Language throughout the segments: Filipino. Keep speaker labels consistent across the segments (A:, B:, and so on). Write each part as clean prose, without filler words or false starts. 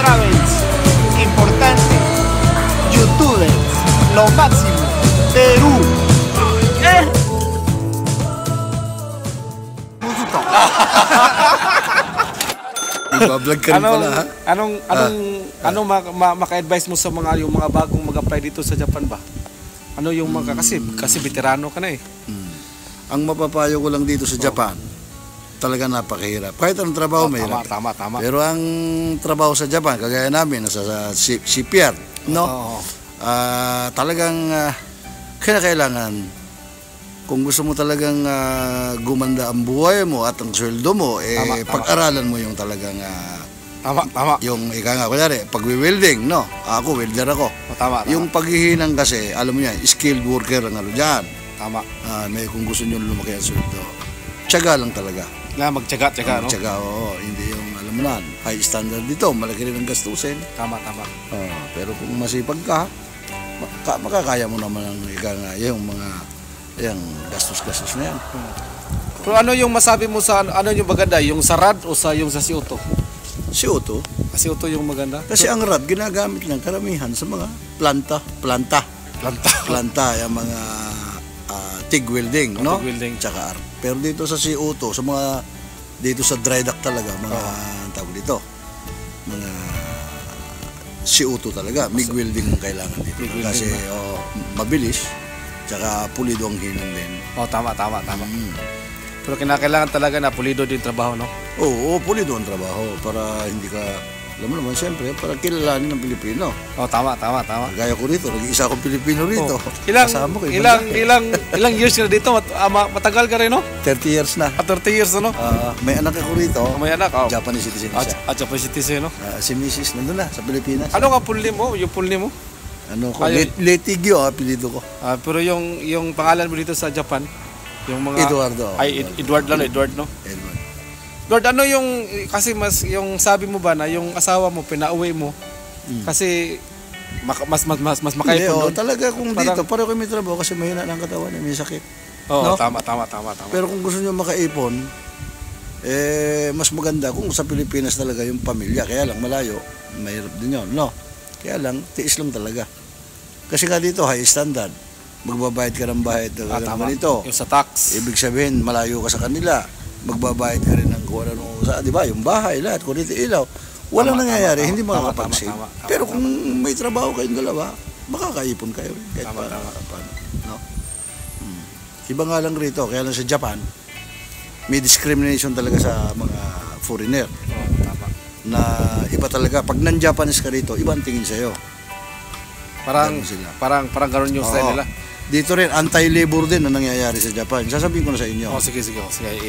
A: travels, importante, youtubers, lo máximo, Perú.
B: Iba-vlog ka rin pala, ha?
A: Anong maka-advise mo sa mga yung mga bagong mag-apply dito sa Japan ba? Ano yung kasi veterano ka na eh.
B: Ang mapapayo ko lang dito sa Japan, talaga napakahirap. Kahit anong trabaho mahirap.
A: Tama.
B: Pero ang trabaho sa Japan, kagaya namin, nasa shipyard, no? Talagang kailangan, kung gusto mo talagang gumanda ang buhay mo at ang sweldo mo, pag-aralan mo yung talagang
A: Tama.
B: yung kunyari, pag-welding, no? Ako, welder ako.
A: Tama.
B: Yung paghihinang kasi, alam mo yan, skilled worker ang ano dyan.
A: Tama.
B: May kung gusto nyo lumaki ang sweldo, tiyaga lang talaga.
A: Magtiyaga, no?
B: Tiyaga, oo. Hindi yung, alam mo na, high standard dito, malaki rin ang gastusin.
A: Tama.
B: Pero kung masipag ka, makakaya mo naman ang yung mga gastos-gastos na yan.
A: Pero ano yung masabi mo sa ano yung maganda? Yung sa rad o yung sa CO2?
B: CO2.
A: CO2 yung maganda?
B: Kasi ang rad, ginagamit lang karamihan sa mga planta, yung mga TIG welding, no?
A: TIG welding.
B: Tsaka pero dito sa CO2, dito sa dry dock talaga, mga tawag dito, mga CO2 talaga, MIG welding ang kailangan dito. Kasi mabilis, tsaka pulido ang hinang din.
A: Tama. Pero kinakailangan talaga na pulido din trabaho, no?
B: Oo, pulido ang trabaho para hindi ka, alam mo naman, siyempre, para kilalanin ng Pilipino.
A: Tama.
B: Gaya ko rito, nag-iisa akong Pilipino rito.
A: Ilang years ka na dito? Matagal ka rin, no?
B: 30 years na.
A: 30 years, no?
B: May anak ako rito.
A: May anak,
B: Japanese citizen siya.
A: Japanese citizen, no?
B: Si Mrs. nandun na, sa Pilipinas.
A: Ano ka full name mo? Yung full name mo?
B: Letigyo, apelido ko.
A: Pero yung pangalan mo dito sa Japan, yung mga
B: Eduardo.
A: Edward, no? Lord, ano yung kasi yung sabi mo ba na yung asawa mo pinauwi mo kasi mas makaipon doon.
B: Talaga kung dito pareho kami trabaho kasi mahina ng katawan, may sakit.
A: No? Tama.
B: Pero kung gusto niyo makaipon, mas maganda kung sa Pilipinas talaga yung pamilya, kaya lang malayo, mahirap din 'yon, no? Kaya lang tiis lang talaga. Kasi nga dito high standard. Magbabayad ka ng bayad dito.
A: Yung sa tax.
B: Ibig sabihin, malayo ka sa kanila. Magbabayad ka rin ng kung ano, di ba? Yung bahay, lahat, kuniti ilaw. Walang nangyayari, hindi makakapag-save. Pero kung may trabaho kayong dalawa, makakaipon kayo. Kahit paano. No? Iba nga lang rito, kaya lang sa Japan, may discrimination talaga sa mga foreigner. Na iba talaga. Pag non-Japanese ka rito, iba ang tingin sa'yo.
A: Parang gano'n yung style nila.
B: Dito rin, anti-labor din ang nangyayari sa Japan. Sasabihin ko na sa inyo.
A: Sige.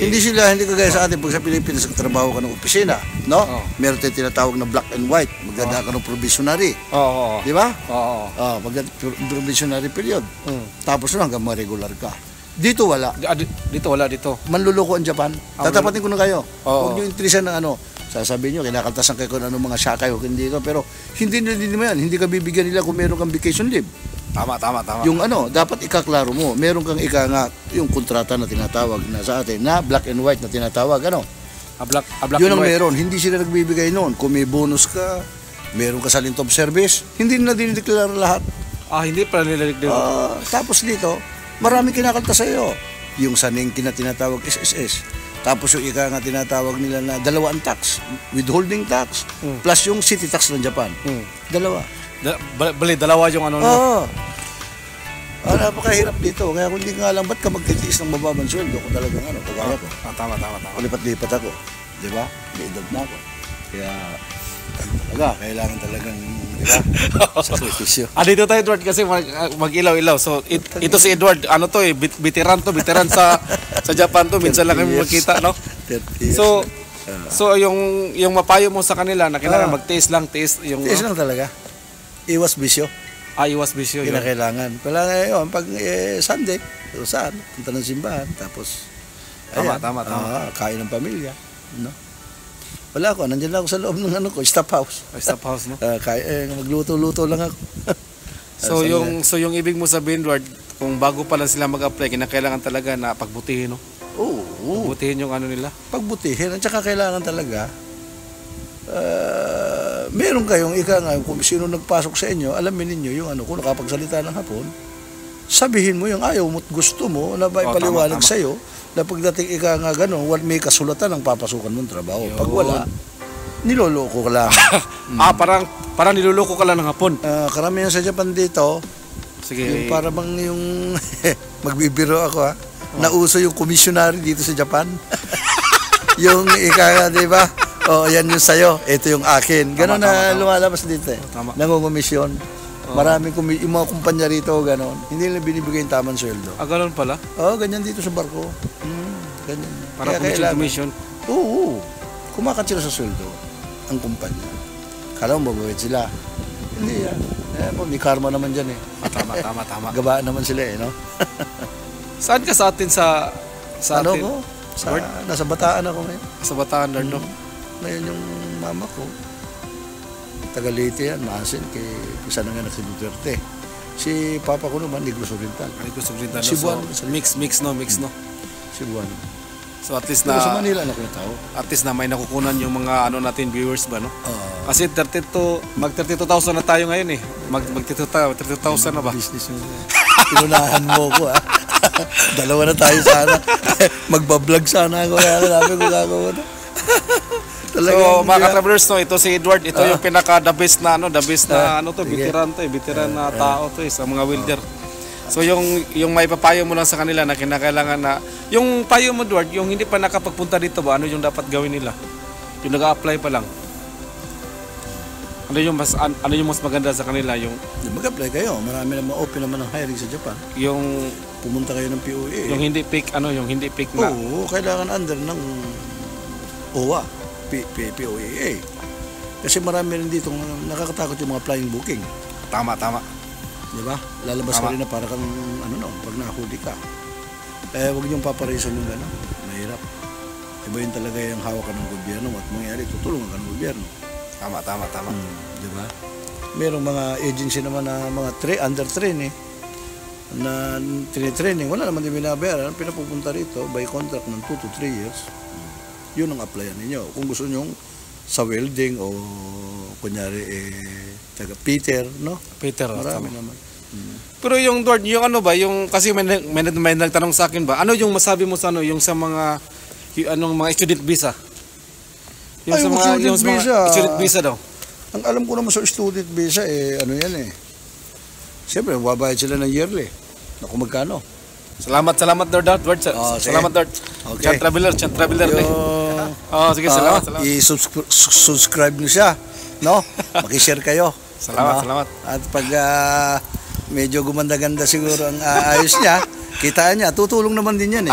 B: Hindi kagaya sa atin. Pag sa Pilipinas, trabaho ka ng opisina, no? Meron tayong tinatawag na black and white. Magdada ka ng provisionary. Di ba? Provisionary period. Tapos na hanggang regular ka. Dito wala.
A: Dito.
B: Manluloko ang Japan. Tatapatin ko na kayo. Huwag nyo intrisan ng ano. Sasabihin nyo, kinakaltasan kayo kung ano mga syakay o hindi ito. Pero hindi naman yan. Hindi ka bibigyan nila kung meron kang vacation leave.
A: Tama.
B: Yung dapat ikaklaro mo. Meron kang yung kontrata na tinatawag na sa atin, na black and white na tinatawag, ano?
A: Black
B: yun ang
A: and white.
B: meron. Hindi sila nagbibigay noon. Kung may bonus ka, meron ka sa lint of service, hindi na dinideklara lahat.
A: Hindi pa nila
B: Tapos dito, maraming kinakalta sa iyo. Yung saning tinatawag SSS. Tapos yung tinatawag nila na dalawang tax, withholding tax, plus yung city tax ng Japan. Dalawa.
A: Dalawa yung ano.
B: Napakahirap dito. Kaya kung hindi nga lang, ba't ka magtitiis ng mababang sweldo kung talagang kagaya ko.
A: Tama.
B: Lipat-lipat ako. Di ba? May edad na ako. Kaya, kailangan talagang, di ba? Sakripisyo.
A: Dito tayo, Edward, kasi mag-ilaw-ilaw. So, ito si Edward, veteran sa Japan to. Minsan lang kami magkita, no? So, yung mapayo mo sa kanila na kailangan magtiis lang. Tiis
B: lang talaga. Iwas bisyo.
A: Iwas bisyo.
B: Kailangan. Kailangan pag Sunday, saan? Punta ng simbahan. Tapos,
A: tama.
B: Kain ng pamilya. No? Wala ako. Nandiyan lang ako sa loob ng staff house.
A: Staff house, no?
B: Magluto-luto lang ako.
A: So, yung ibig mo sabihin, Lord, kung bago pa lang sila mag-apply, kinakailangan talaga na pagbutihin, no?
B: Oo.
A: Pagbutihin yung ano nila.
B: Pagbutihin. At saka kailangan talaga, meron kayong ika nga, kung sino nagpasok sa inyo, alamin ninyo yung ano, kung nakapagsalita ng Hapon, sabihin mo yung ayaw mo at gusto mo na ba ipaliwanag sa iyo na pagdating ika nga gano'n, may kasulatan ng papasukan mong trabaho.
A: Yun.
B: Pag wala, niloloko ka lang.
A: Parang niloloko ka lang ng Hapon.
B: Karamihan sa Japan dito,
A: Sige.
B: yung para bang yung magbibiro ako nauso yung komisyonary dito sa Japan. Yung ika nga, di ba? Yan yung sayo, ito yung akin. Ganon na lumalabas dito nangungumisyon. Maraming yung mga kumpanya rito, ganon. Hindi nila binibigay yung tamang sweldo.
A: Ganon pala?
B: Ganyan dito sa barko. Ganyan.
A: Para commission.
B: Oo. Kumakat sila sa sweldo ang kumpanya. Kala mo mabawit sila. Hindi yan. May karma naman dyan
A: Tama.
B: Gabaan naman sila no?
A: Saan ka sa atin sa
B: ano
A: atin?
B: ko? Nasa Bataan ako ngayon.
A: Sa Bataan, Lord, no?
B: Ngayon yung mama ko, taga Leyte yan, maasin kay isa na nga si Duterte. Si papa ko naman, Negros Oriental.
A: Negros Oriental.
B: Cebuano.
A: So, mix, no?
B: Cebuano.
A: So at least
B: Pero
A: na...
B: sa Manila na kung tao.
A: At least na may nakukunan yung mga natin viewers ba, no? Kasi 32,000 na tayo ngayon Mag 32,000 na ba?
B: Business mo. Pinunahan mo ko Dalawa na tayo sana. Magbablog sana ako. Kaya namin kung gagawin
A: So mga ka-travelers, no, ito si Edward, ito yung pinaka the best na veteran na tao to sa mga welder. So yung may papayo mo lang sa kanila na kinakailangan na yung payo mo, Edward, yung hindi pa nakapagpunta dito ba, ano yung dapat gawin nila? Yung nag-a-apply pa lang. Ano yung mas maganda sa kanila yung
B: mag-apply kayo. Marami naman open naman ang hiring sa Japan.
A: Yung
B: pumunta kayo ng POA.
A: Yung hindi pick na.
B: Oo, kailangan under ng OWA, POAA. Kasi marami rin dito nakakatakot yung mga flying booking.
A: Tama.
B: Di ba? Lalabas ka rin na para kang pag nahuli ka. Kaya huwag niyong paparisan yung gano'n. Mahirap. Iba yun talaga yung hawakan ng gobyerno at mangyari, tutulungan ka ng gobyerno.
A: Tama.
B: Di ba? Merong mga agency naman na mga under train na tinitraining. Wala naman din binabayaran. Pinapupunta rito by contract ng 2 to 3 years. Yun ang applyan ninyo. Kung gusto nyo sa welding o kunyari taga Peter, no?
A: Peter,
B: marami naman.
A: Pero yung Lord, yung ano ba, yung kasi may nagtanong sa akin ba, ano yung masabi mo sa yung sa mga mga student visa? Yung sa mga student visa daw.
B: Ang alam ko naman sa student visa siyempre mababayad sila ng yearly. Na kung magkano.
A: Salamat Lord. Salamat Lord.
B: Okay.
A: Chan Traveler. Sige, salamat.
B: I-subscribe niyo siya, no? Maki-share kayo.
A: Salamat.
B: At pag medyo gumanda-ganda siguro ang ayos niya, kitaan niya, tutulong naman din yan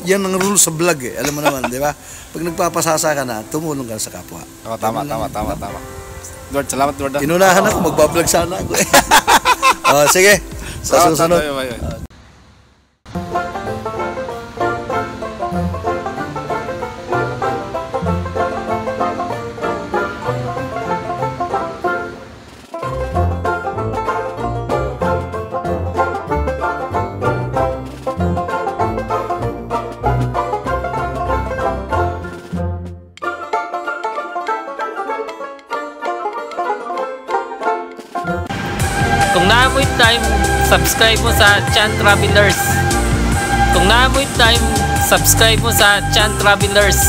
B: yan ang rule sa vlog Alam mo naman, di ba? Pag nagpapasasa ka na, tumulong ka sa kapwa.
A: Tama. Lord, salamat Lord.
B: Inunahan ako, magbablog sana ako. Sige. Sa susunod.
C: Kung naamoy time, subscribe mo sa Chan Travelers. Kung naamoy time, subscribe mo sa Chan Travelers.